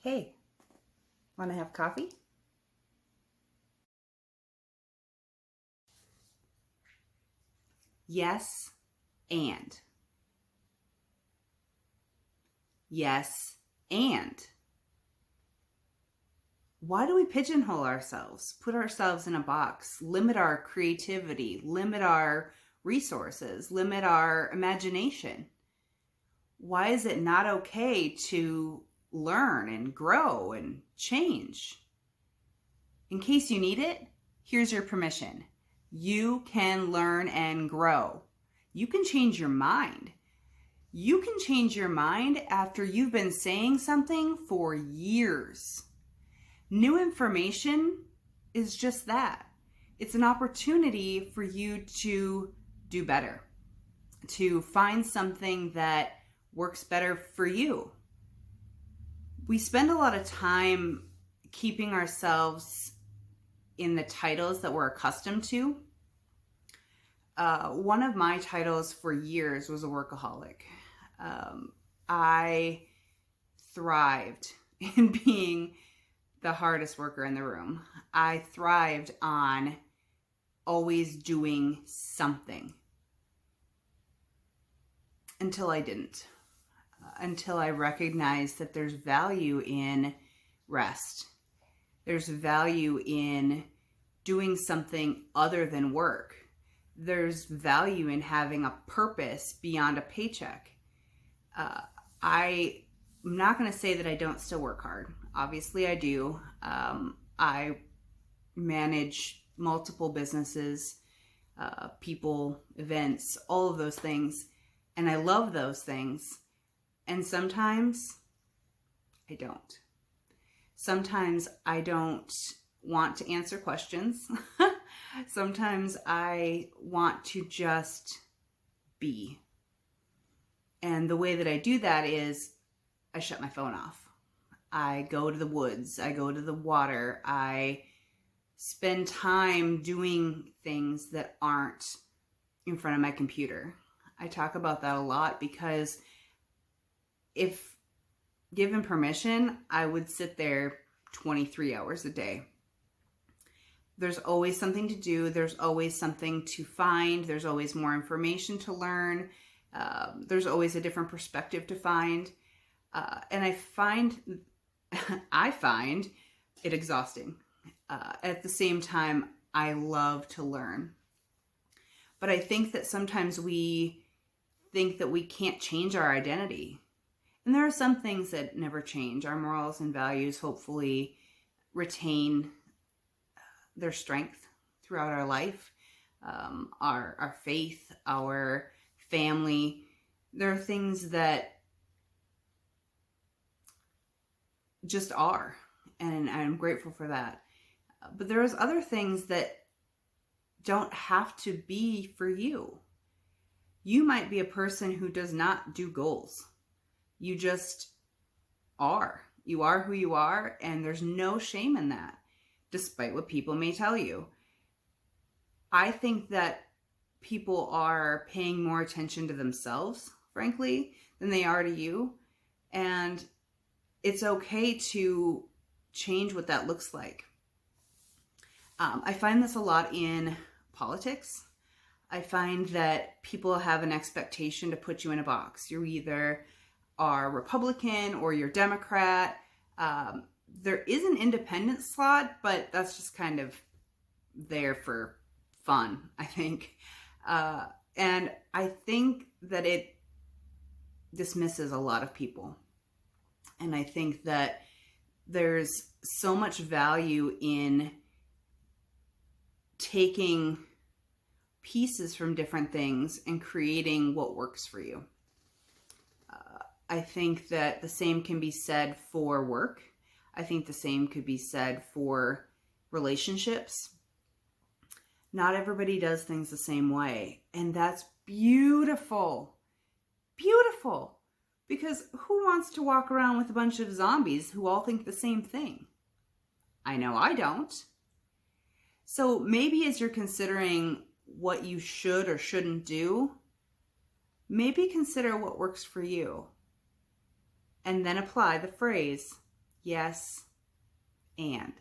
Hey, want to have coffee? Yes, and. Yes, and. Why do we pigeonhole ourselves, put ourselves in a box, limit our creativity, limit our resources, limit our imagination? Why is it not okay to learn and grow and change? In case you need it, here's your permission. You can learn and grow. You can change your mind. You can change your mind after you've been saying something for years. New information is just that. It's an opportunity for you to do better, to find something that works better for you. We spend a lot of time keeping ourselves in the titles that we're accustomed to. One of my titles for years was a workaholic. I thrived in being the hardest worker in the room. I thrived on always doing something until I didn't. Until I recognized that there's value in rest. There's value in doing something other than work. There's value in having a purpose beyond a paycheck. I'm not going to say that I don't still work hard. Obviously, I do. I manage multiple businesses, people, events, all of those things. And I love those things. And sometimes I don't. Sometimes I don't want to answer questions. Sometimes I want to just be. And the way that I do that is I shut my phone off. I go to the woods. I go to the water. I spend time doing things that aren't in front of my computer. I talk about that a lot because if given permission, I would sit there 23 hours a day. There's always something to do. There's always something to find. There's always more information to learn. There's always a different perspective to find. And I find it exhausting. At the same time, I love to learn. But I think that sometimes we think that we can't change our identity. And there are some things that never change. Our morals and values hopefully retain their strength throughout our life. Our faith, our family. There are things that just are, and I'm grateful for that. But there's other things that don't have to be for you. You might be a person who does not do goals. You just are. You are who you are, and there's no shame in that, despite what people may tell you. I think that people are paying more attention to themselves, frankly, than they are to you. And it's okay to change what that looks like. I find this a lot in politics. I find that people have an expectation to put you in a box. You either are Republican or you're Democrat. There is an independent slot, but that's just kind of there for fun, I think. And I think that it dismisses a lot of people. And I think that there's so much value in taking pieces from different things and creating what works for you. I think that the same can be said for work. I think the same could be said for relationships. Not everybody does things the same way. And that's beautiful. Beautiful. Because who wants to walk around with a bunch of zombies who all think the same thing? I know I don't. So maybe as you're considering what you should or shouldn't do, maybe consider what works for you. And then apply the phrase, yes, and.